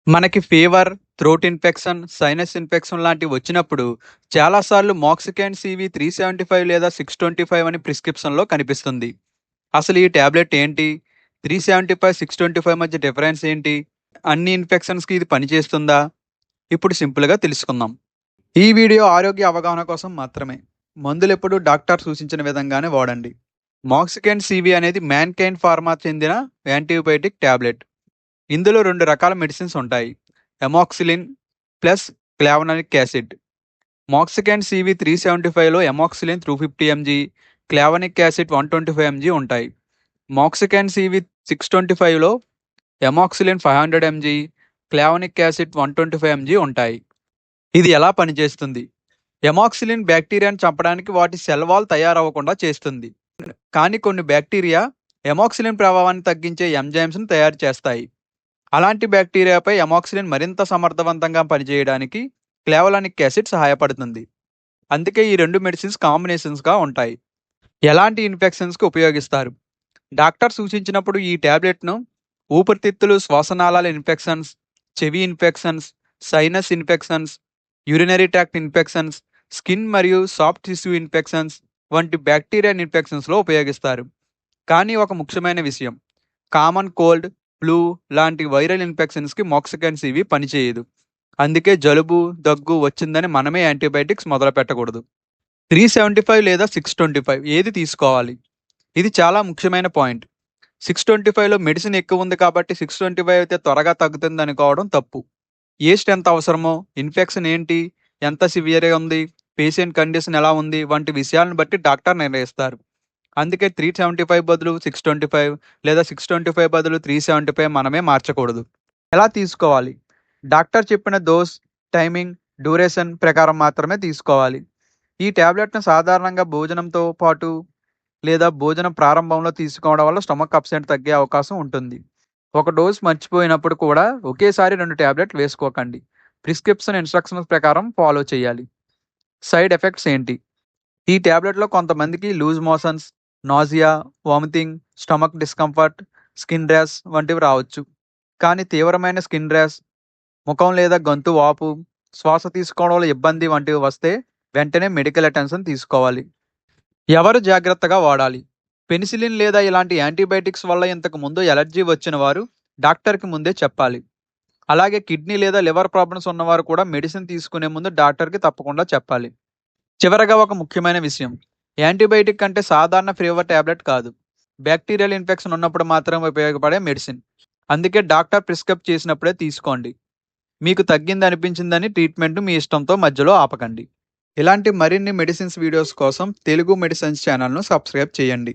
మనకి fever, throat infection, sinus infection లాంటివి వచ్చినప్పుడు చాలాసార్లు మోక్సికాన్ సీవీ 375 లేదా 625 అని ప్రిస్క్రిప్షన్‌లో కనిపిస్తుంది. అసలు ఈ టాబ్లెట్ ఏంటి? 375, 625 మధ్య డిఫరెన్స్ ఏంటి? అన్ని ఇన్ఫెక్షన్స్‌కి ఇది పనిచేస్తుందా? ఇప్పుడు సింపుల్‌గా తెలుసుకుందాం. ఈ వీడియో ఆరోగ్య అవగాహన కోసం మాత్రమే. మందులెప్పుడు డాక్టర్ సూచించిన విధంగానే వాడండి. మోక్సికాన్ సీవీ అనేది మ్యాన్కైండ్ ఫార్మా చెందిన యాంటీబయాటిక్ టాబ్లెట్. ఇందులో 2 రకాల మెడిసిన్స్ ఉంటాయి. Amoxicillin plus clavulanic acid. Moxikind CV 375లో amoxicillin 250 MG, clavulanic acid 125 MG ఉంటాయి. మోక్సికాన్ సీవీ 625లో amoxicillin 500 MG, clavulanic acid 125 MG ఉంటాయి. ఇది ఎలా పనిచేస్తుంది? ఎమాక్సిలిన్ బ్యాక్టీరియాను చంపడానికి వాటి సెల్ వాల్ తయారవ్వకుండా చేస్తుంది. కానీ కొన్ని బ్యాక్టీరియా ఎమాక్సిలిన్ ప్రభావాన్ని తగ్గించే ఎంజైమ్స్‌ను తయారు చేస్తాయి. అలాంటి బ్యాక్టీరియాపై ఎమాక్సిలిన్ మరింత సమర్థవంతంగా పనిచేయడానికి క్లావలానిక్ యాసిడ్ సహాయపడుతుంది. అందుకే ఈ 2 మెడిసిన్స్ కాంబినేషన్స్‌గా ఉంటాయి. ఎలాంటి ఇన్ఫెక్షన్స్‌కి ఉపయోగిస్తారు? డాక్టర్ సూచించినప్పుడు ఈ టాబ్లెట్‌ను ఊపిరితిత్తులు, శ్వాసనాళాల ఇన్ఫెక్షన్స్, చెవి infections, sinus infections, urinary tract infections, skin మరియు సాఫ్ట్ టిష్యూ ఇన్ఫెక్షన్స్ వంటి బ్యాక్టీరియల్ ఇన్ఫెక్షన్స్‌లో ఉపయోగిస్తారు. కానీ ఒక ముఖ్యమైన విషయం, కామన్ కోల్డ్, ఫ్లూ లాంటి వైరల్ ఇన్ఫెక్షన్స్‌కి మోక్సికాన్ సీవీ పనిచేయదు. అందుకే జలుబు, దగ్గు వచ్చిందని మనమే యాంటీబయాటిక్స్ మొదలుపెట్టకూడదు. 375 లేదా 625 ఏది తీసుకోవాలి? ఇది చాలా ముఖ్యమైన పాయింట్. 625లో మెడిసిన్ ఎక్కువ ఉంది కాబట్టి 625 అయితే త్వరగా తగ్గుతుందనుకోవడం తప్పు. ఏ స్ట్రెంత్ అవసరమో, ఇన్ఫెక్షన్ ఏంటి, ఎంత సివియర్‌గా ఉంది, పేషెంట్ కండిషన్ ఎలా ఉంది వంటి విషయాలను బట్టి డాక్టర్ నిర్ణయిస్తారు. అందుకే 375 బదులు 625 లేదా 625 బదులు 375 మనమే మార్చకూడదు. ఎలా తీసుకోవాలి? డాక్టర్ చెప్పిన డోస్, టైమింగ్, డ్యూరేషన్ ప్రకారం మాత్రమే తీసుకోవాలి. ఈ టాబ్లెట్‌ను సాధారణంగా భోజనంతో పాటు లేదా భోజనం ప్రారంభంలో తీసుకోవడం వల్ల స్టమక్ అప్సెట్ తగ్గే అవకాశం ఉంటుంది. ఒక డోస్ మర్చిపోయినప్పుడు కూడా ఒకేసారి 2 టాబ్లెట్లు వేసుకోకండి. ప్రిస్క్రిప్షన్ ఇన్‌స్ట్రక్షన్స్ ప్రకారం ఫాలో చేయాలి. సైడ్ ఎఫెక్ట్స్ ఏంటి? ఈ టాబ్లెట్‌లో కొంతమందికి loose motions, nausea, vomiting, stomach discomfort, skin rash వంటివి రావచ్చు. కానీ తీవ్రమైన స్కిన్ ర్యాష్, ముఖం లేదా గొంతు వాపు, శ్వాస తీసుకోవడంలో ఇబ్బంది వంటివి వస్తే వెంటనే మెడికల్ అటెన్షన్ తీసుకోవాలి. ఎవరు జాగ్రత్తగా వాడాలి? పెనిసిలిన్ లేదా ఇలాంటి యాంటీబయాటిక్స్ వల్ల ఇంతకు ముందు ఎలర్జీ వచ్చిన వారు డాక్టర్‌కి ముందే చెప్పాలి. అలాగే కిడ్నీ లేదా లివర్ ప్రాబ్లమ్స్ ఉన్నవారు కూడా మెడిసిన్ తీసుకునే ముందు డాక్టర్‌కి తప్పకుండా చెప్పాలి. చివరగా ఒక ముఖ్యమైన విషయం, యాంటీబయాటిక్ అంటే సాధారణ ఫీవర్ టాబ్లెట్ కాదు. బ్యాక్టీరియల్ ఇన్ఫెక్షన్ ఉన్నప్పుడు మాత్రమే ఉపయోగపడే మెడిసిన్. అందుకే డాక్టర్ ప్రిస్క్రైబ్ చేసినప్పుడే తీసుకోండి. మీకు తగ్గింది అనిపించిందని ట్రీట్మెంట్ మీ ఇష్టంతో మధ్యలో ఆపకండి. ఇలాంటి మరిన్ని మెడిసిన్స్ వీడియోస్ కోసం తెలుగు మెడిసిన్స్ ఛానల్‌ను సబ్స్క్రైబ్ చేయండి.